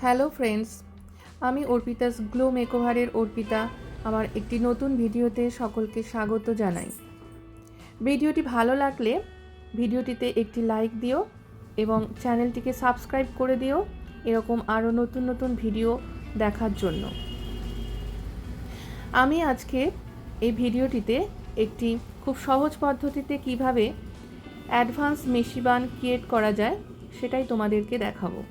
Hello friends, আমি Arpita's glow মেকওভারের Arpita আমার একটি নতুন ভিডিওতে সকলকে স্বাগত জানাই। ভিডিওটি ভালো লাগলে ভিডিওটিতে একটি লাইক দিও এবং চ্যানেলটিকে সাবস্ক্রাইব করে দিও এরকম আরও নতুন নতুন ভিডিও দেখার জন্য। আমি আজকে এই ভিডিওটিতে একটি খুব সহজ পদ্ধতিতে কিভাবে অ্যাডভান্স মেশি বান ক্রিয়েট করা যায় সেটাই তোমাদেরকে দেখাবো।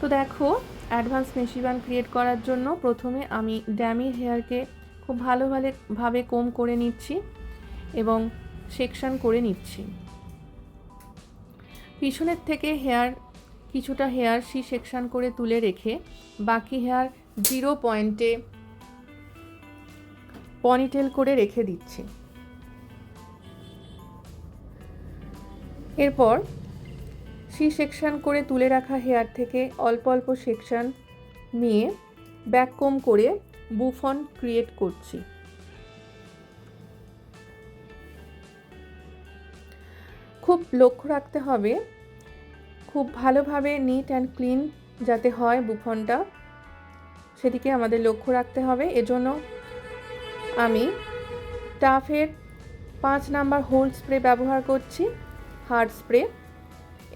তো দেখো, অ্যাডভান্স মেশি বান ক্রিয়েট করার জন্য প্রথমে আমি ড্যামি হেয়ারকে খুব ভালোভাবে কোম করে নিচ্ছি এবং সেকশন করে নিচ্ছি। পিছনের থেকে কিছুটা হেয়ার সি সেকশন করে তুলে রেখে বাকি হেয়ার 0 পয়েন্টে পনিটেল করে রেখে দিচ্ছি। এরপর সি সেকশন করে তুলে রাখা হেয়ার থেকে অল্প অল্প সেকশন নিয়ে ব্যাক কোম করে বুফন ক্রিয়েট করছি। খুব লক্ষ্য রাখতে হবে খুব ভালোভাবে নিট অ্যান্ড ক্লিন যাতে হয় বুফনটা, সেদিকে আমাদের লক্ষ্য রাখতে হবে। এজন্য আমি টাফের 5 নাম্বার হোল্ড স্প্রে ব্যবহার করছি, হার্ড স্প্রে,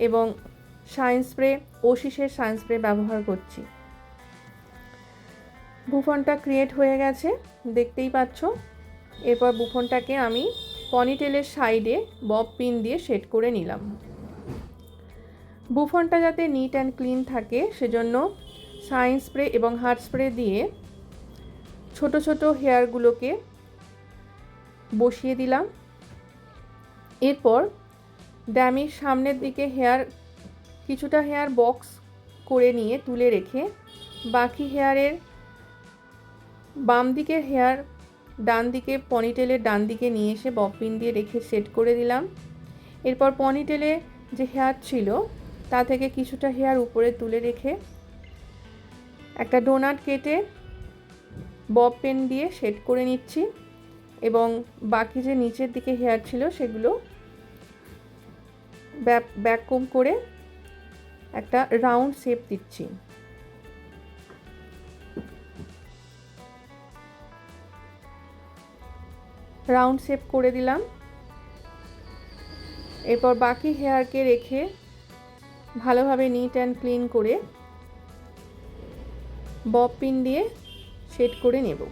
এবং শাইন স্প্রে, ওশিসের শাইন স্প্রে ব্যবহার করছি। বুফনটা ক্রিয়েট হয়ে গেছে, দেখতেই পাচ্ছ। এরপর বুফনটাকে আমি পনিটেলের সাইডে বব পিন দিয়ে সেট করে নিলাম। বুফনটা যাতে নিট অ্যান্ড ক্লিন থাকে সেজন্য শাইন স্প্রে এবং হার্ড স্প্রে দিয়ে ছোট ছোট হেয়ারগুলোকে বসিয়ে দিলাম। এরপর ড্যামির সামনের দিকে কিছুটা হেয়ার বক্স করে নিয়ে তুলে রেখে বাকি হেয়ারের বাম দিকের হেয়ার ডান দিকে পনিটেলের ডান দিকে নিয়ে এসে বব পিন দিয়ে রেখে সেট করে দিলাম। এরপর পনিটেলে যে হেয়ার ছিল তা থেকে কিছুটা হেয়ার উপরে তুলে রেখে একটা ডোনাট কেটে বব পিন দিয়ে সেট করে নিচ্ছি এবং বাকি যে নিচের দিকে হেয়ার ছিল সেগুলো ব্যাক কোম করে একটা রাউন্ড শেপ দিচ্ছি। রাউন্ড শেপ করে দিলাম। এরপর বাকি হেয়ারকে রেখে ভালোভাবে নিট অ্যান্ড ক্লিন করে বব পিন দিয়ে সেট করে নেব।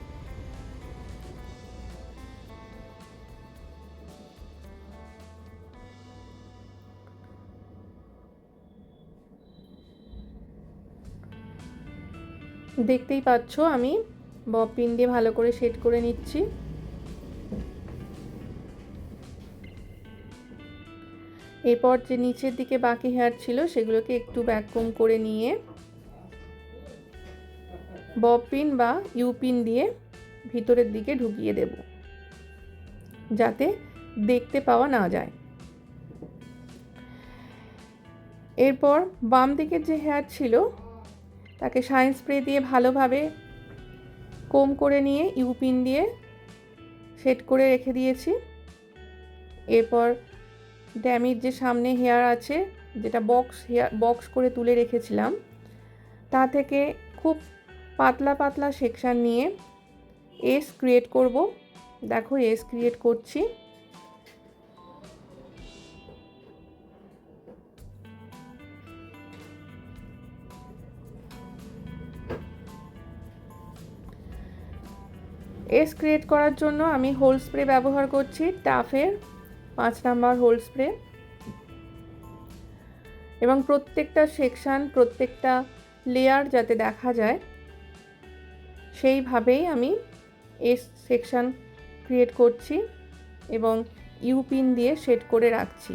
দেখতেই পাচ্ছ আমি বব পিন দিয়ে ভালো করে সেট করে নিচ্ছি। এরপর যে নিচের দিকে বাকি হেয়ার ছিল সেগুলোকে একটু ব্যাক কোম করে নিয়ে বব পিন বা ইউ পিন দিয়ে ভিতরের দিকে ঢুকিয়ে দেব যাতে দেখতে পাওয়া না যায়। এরপর বাম দিকের যে হেয়ার ছিল তাকে শাইন স্প্রে দিয়ে ভালোভাবে কোম করে নিয়ে ইউ পিন দিয়ে সেট করে রেখে দিয়েছি। এরপর ড্যামির যে সামনে হেয়ার আছে যেটা বক্স করে তুলে রেখেছিলাম তা থেকে খুব পাতলা পাতলা সেকশন নিয়ে এস ক্রিয়েট করব। দেখো এস ক্রিয়েট করছি। এস ক্রিয়েট করার জন্য আমি হোল্ড স্প্রে ব্যবহার করছি, টাফের 5 নাম্বার হোল্ড স্প্রে, এবং প্রত্যেকটা সেকশন প্রত্যেকটা লেয়ার যাতে দেখা যায় সেইভাবেই আমি এস সেকশন ক্রিয়েট করছি এবং ইউ পিন দিয়ে সেট করে রাখছি।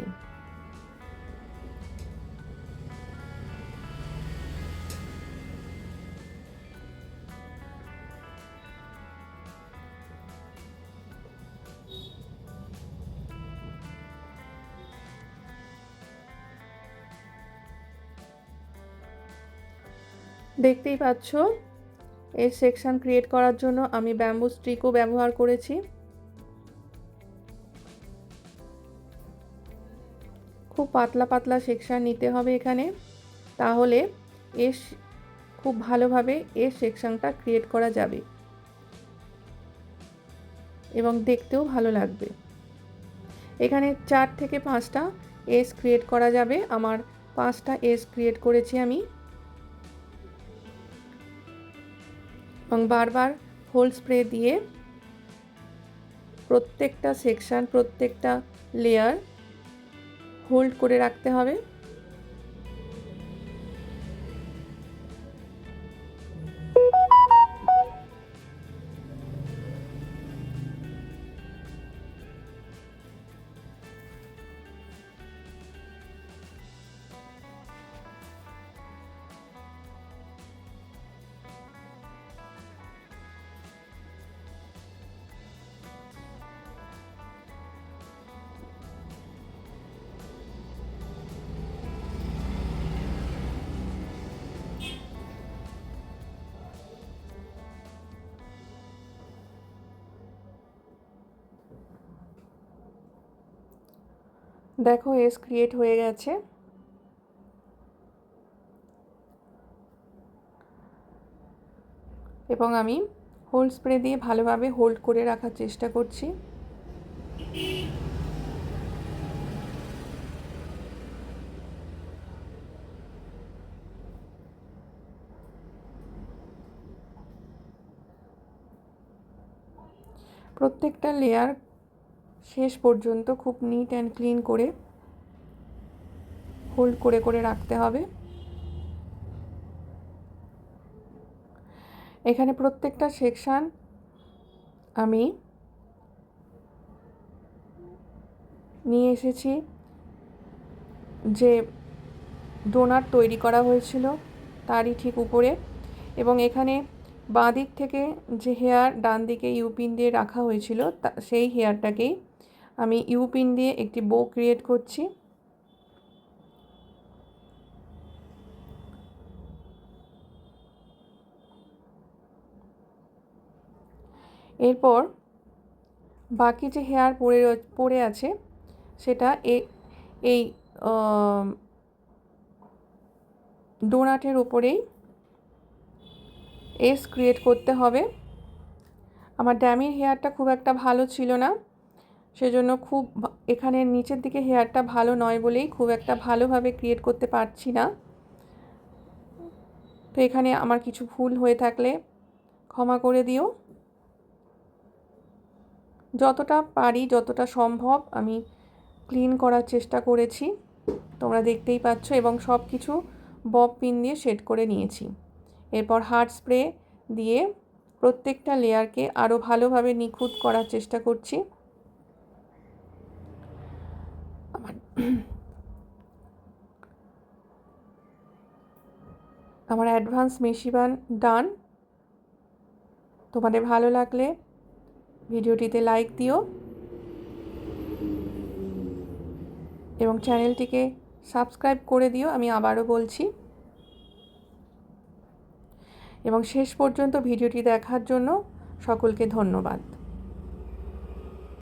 দেখতেই পাচ্ছ এই সেকশন ক্রিয়েট করার জন্য আমি ব্যাম্বু স্টিকও ব্যবহার করেছি। খুব পাতলা পাতলা সেকশন নিতে হবে এখানে। তাহলে খুব ভালোভাবে সেকশনটা ক্রিয়েট করা যাবে এবং দেখতেও ভালো লাগবে। এখানে 4 থেকে 5টা এস ক্রিয়েট করা যাবে। আমার 5টা এস ক্রিয়েট করেছি আমি, এবং বারবার হোল স্প্রে দিয়ে প্রত্যেকটা সেকশন, প্রত্যেকটা লেয়ার হোল্ড করে রাখতে হবে। দেখো এস ক্রিয়েট হয়ে গেছে। এবং আমি হোল্ড স্প্রে দিয়ে ভালোভাবে হোল্ড করে রাখার চেষ্টা করছি। প্রত্যেকটা লেয়ার শেষ পর্যন্ত খুব নিট অ্যান্ড ক্লিন করে হোল্ড করে করে রাখতে হবে। এখানে প্রত্যেকটা সেকশন আমি নিয়ে এসেছি যে ডোনাট তৈরি করা হয়েছিল তারই ঠিক উপরে, এবং এখানে বাঁ দিক থেকে যে হেয়ার ডান দিকে ইউপিন দিয়ে রাখা হয়েছিল সেই হেয়ারটাকেই আমি ইউপিন দিয়ে একটি বো ক্রিয়েট করছি। এরপর বাকি যে হেয়ার পড়ে আছে সেটা এই ডোনাটের উপরেই এস ক্রিয়েট করতে হবে। আমার ড্যামির হেয়ারটা খুব একটা ভালো ছিল না, সেজন্য এখানে নিচের দিকে হেয়ারটা ভালো নয় বলেই খুব একটা ভালোভাবে ক্রিয়েট করতে পারছি না। তো এখানে আমার কিছু ভুল হয়ে থাকলে ক্ষমা করে দিও। যতটা পারি, যতটা সম্ভব আমি ক্লিন করার চেষ্টা করেছি, তোমরা দেখতেই পাচ্ছ, এবং সব কিছু বব পিন দিয়ে সেট করে নিয়েছি। এরপর হার্ড স্প্রে দিয়ে প্রত্যেকটা লেয়ারকে আরও ভালোভাবে নিখুঁত করার চেষ্টা করছি। আমার অ্যাডভান্স মেশি বান ডান। তোমাদের ভালো লাগলে ভিডিওটিতে লাইক দিও এবং চ্যানেলটিকে সাবস্ক্রাইব করে দিও, আমি আবারও বলছি। এবং শেষ পর্যন্ত ভিডিওটি দেখার জন্য সকলকে ধন্যবাদ।